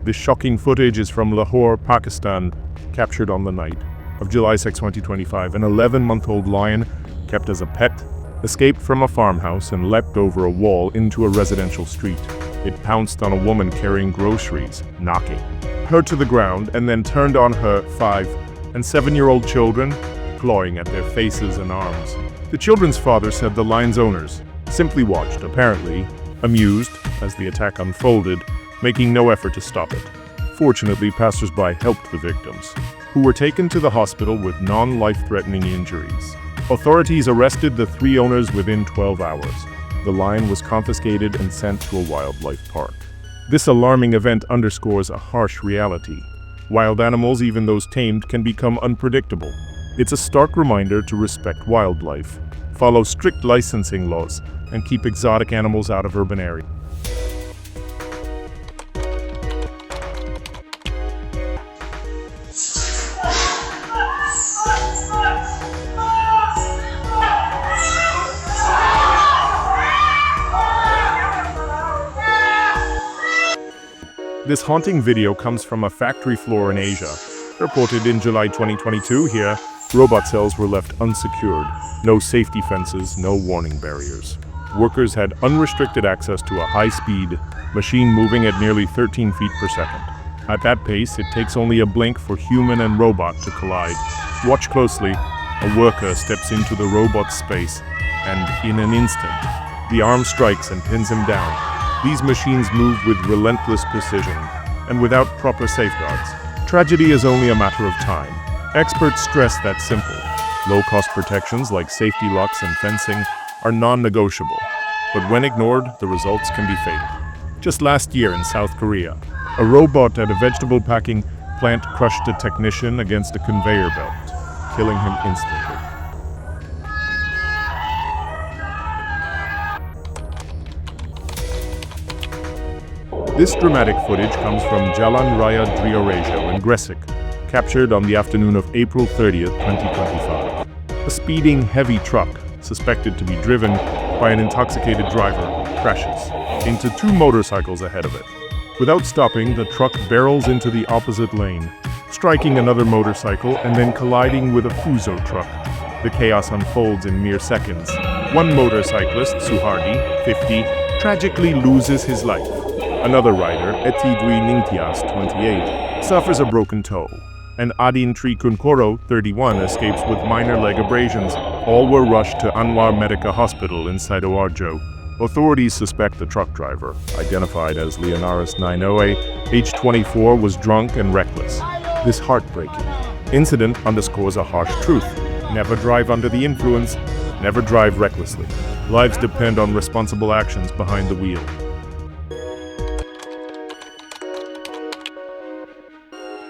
This shocking footage is from Lahore, Pakistan, captured on the night of July 6, 2025. An 11-month-old lion, kept as a pet, escaped from a farmhouse and leapt over a wall into a residential street. It pounced on a woman carrying groceries, knocking her to the ground, and then turned on her 5- and 7-year-old children, clawing at their faces and arms. The children's father said the lion's owners simply watched, apparently amused, as the attack unfolded, making no effort to stop it. Fortunately, passers-by helped the victims, who were taken to the hospital with non-life-threatening injuries. Authorities arrested the 3 owners within 12 hours. The lion was confiscated and sent to a wildlife park. This alarming event underscores a harsh reality. Wild animals, even those tamed, can become unpredictable. It's a stark reminder to respect wildlife, follow strict licensing laws, and keep exotic animals out of urban areas. This haunting video comes from a factory floor in Asia. Reported in July 2022 here, robot cells were left unsecured. No safety fences, no warning barriers. Workers had unrestricted access to a high-speed machine moving at nearly 13 feet per second. At that pace, it takes only a blink for human and robot to collide. Watch closely. A worker steps into the robot's space, and in an instant, the arm strikes and pins him down. These machines move with relentless precision, and without proper safeguards. Tragedy is only a matter of time. Experts stress that simple, low-cost protections like safety locks and fencing are non-negotiable. But when ignored, the results can be fatal. Just last year in South Korea, a robot at a vegetable packing plant crushed a technician against a conveyor belt, killing him instantly. This dramatic footage comes from Jalan Raya Driorejo in Gresik, captured on the afternoon of April 30th, 2025. A speeding heavy truck, suspected to be driven by an intoxicated driver, crashes into 2 motorcycles ahead of it. Without stopping, the truck barrels into the opposite lane, striking another motorcycle and then colliding with a Fuso truck. The chaos unfolds in mere seconds. One motorcyclist, Suhardi, 50, tragically loses his life. Another rider, Eti Dwi Ningtyas, 28, suffers a broken toe, and Adin Tri Kunkoro, 31, escapes with minor leg abrasions. All were rushed to Anwar Medica Hospital in Sidoarjo. Authorities suspect the truck driver, identified as Leonaris 9OA, age 24, was drunk and reckless. This heartbreaking incident underscores a harsh truth. Never drive under the influence, never drive recklessly. Lives depend on responsible actions behind the wheel.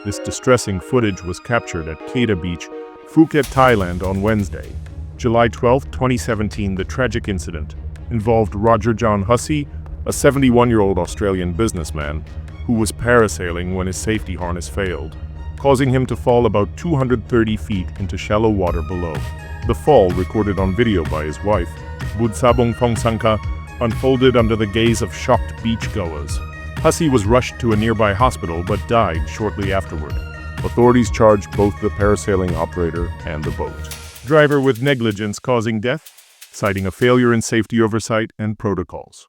This distressing footage was captured at Kedah Beach, Phuket, Thailand on Wednesday, July 12, 2017. The tragic incident involved Roger John Hussey, a 71-year-old Australian businessman who was parasailing when his safety harness failed, causing him to fall about 230 feet into shallow water below. The fall, recorded on video by his wife, Budsabong Phongsanka, unfolded under the gaze of shocked beachgoers. Hussey was rushed to a nearby hospital but died shortly afterward. Authorities charged both the parasailing operator and the boat driver with negligence causing death, citing a failure in safety oversight and protocols.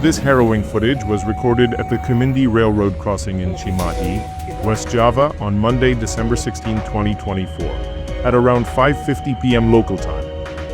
This harrowing footage was recorded at the Kumindi Railroad crossing in Cimahi, West Java on Monday, December 16, 2024, at around 5:50 p.m. local time.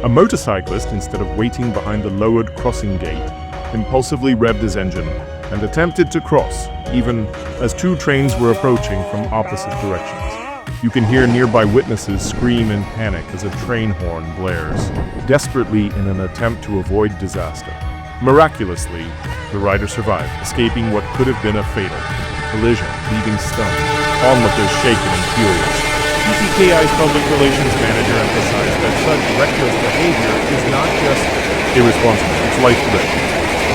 A motorcyclist, instead of waiting behind the lowered crossing gate, impulsively revved his engine and attempted to cross, even as 2 trains were approaching from opposite directions. You can hear nearby witnesses scream in panic as a train horn blares, desperately in an attempt to avoid disaster. Miraculously, the rider survived, escaping what could have been a fatal collision, leaving stunned, onlookers shaken and furious. PTKI's public relations manager emphasized that such reckless behavior is not just irresponsible, it's life-threatening.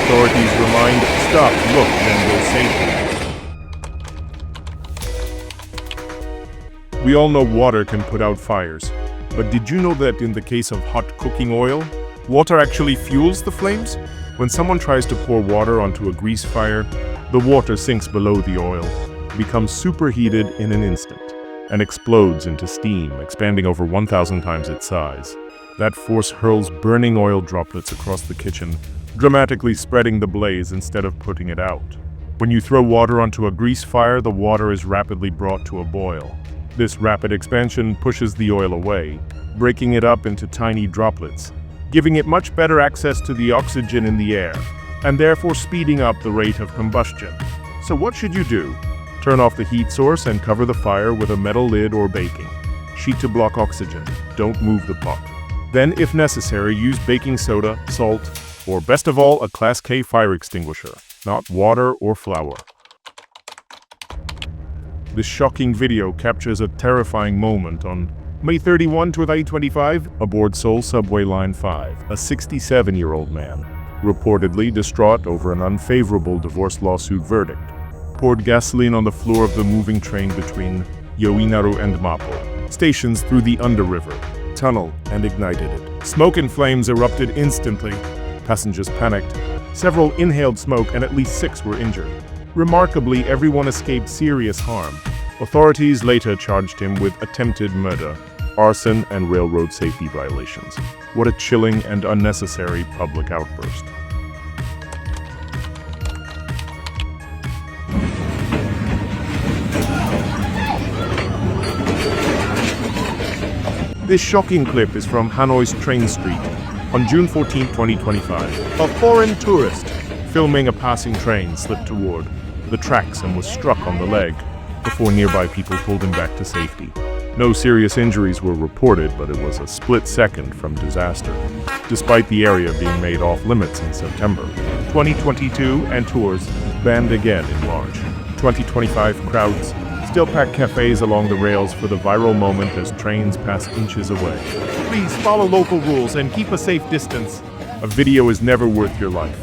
Authorities remind, stop, look, then go safely. We all know water can put out fires, but did you know that in the case of hot cooking oil, water actually fuels the flames? When someone tries to pour water onto a grease fire, the water sinks below the oil, becomes superheated in an instant, and explodes into steam, expanding over 1,000 times its size. That force hurls burning oil droplets across the kitchen, dramatically spreading the blaze instead of putting it out. When you throw water onto a grease fire, the water is rapidly brought to a boil. This rapid expansion pushes the oil away, breaking it up into tiny droplets, giving it much better access to the oxygen in the air, and therefore speeding up the rate of combustion. So what should you do? Turn off the heat source and cover the fire with a metal lid or baking sheet to block oxygen. Don't move the pot. Then, if necessary, use baking soda, salt, or best of all, a Class K fire extinguisher, not water or flour. This shocking video captures a terrifying moment on May 31, 2025, aboard Seoul Subway Line 5. A 67-year-old man, reportedly distraught over an unfavorable divorce lawsuit verdict, poured gasoline on the floor of the moving train between Yoinaru and Mapo stations through the Under-River tunnel and ignited it. Smoke and flames erupted instantly. Passengers panicked. Several inhaled smoke and at least 6 were injured. Remarkably, everyone escaped serious harm. Authorities later charged him with attempted murder, arson, and railroad safety violations. What a chilling and unnecessary public outburst. This shocking clip is from Hanoi's Train Street on June 14, 2025. A foreign tourist filming a passing train slipped toward the tracks and was struck on the leg before nearby people pulled him back to safety. No serious injuries were reported, but it was a split second from disaster, despite the area being made off limits in September 2022 and tours banned again in March 2025. Crowds still pack cafes along the rails for the viral moment as trains pass inches away. Please follow local rules and keep a safe distance. A video is never worth your life.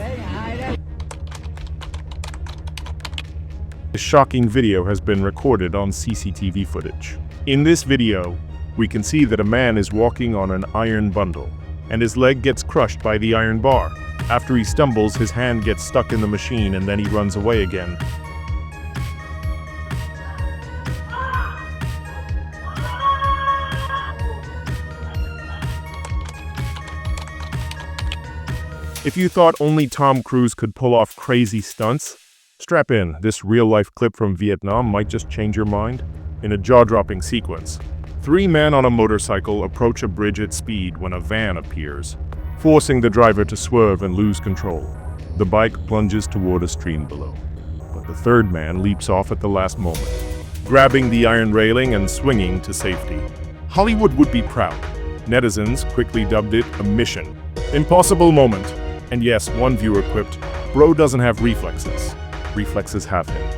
This shocking video has been recorded on CCTV footage. In this video, we can see that a man is walking on an iron bundle, and his leg gets crushed by the iron bar. After he stumbles, his hand gets stuck in the machine and then he runs away again. If you thought only Tom Cruise could pull off crazy stunts, strap in. This real-life clip from Vietnam might just change your mind. In a jaw-dropping sequence, 3 men on a motorcycle approach a bridge at speed when a van appears, forcing the driver to swerve and lose control. The bike plunges toward a stream below, but the third man leaps off at the last moment, grabbing the iron railing and swinging to safety. Hollywood would be proud. Netizens quickly dubbed it a mission impossible moment. And yes, one viewer quipped, "Bro doesn't have reflexes. Reflexes have him."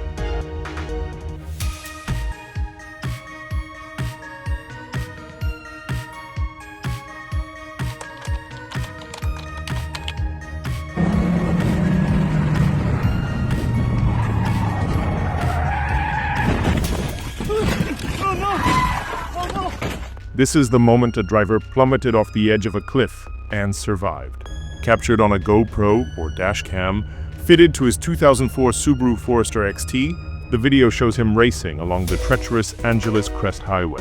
This is the moment a driver plummeted off the edge of a cliff and survived. Captured on a GoPro or dashcam fitted to his 2004 Subaru Forester XT, the video shows him racing along the treacherous Angeles Crest Highway.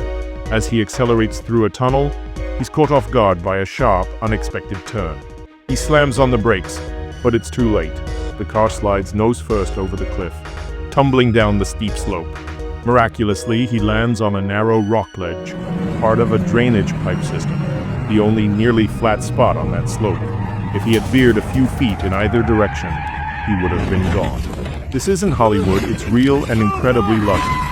As he accelerates through a tunnel, he's caught off guard by a sharp, unexpected turn. He slams on the brakes, but it's too late. The car slides nose first over the cliff, tumbling down the steep slope. Miraculously, he lands on a narrow rock ledge, part of a drainage pipe system, the only nearly flat spot on that slope. If he had veered a few feet in either direction, he would have been gone. This isn't Hollywood, it's real and incredibly lucky.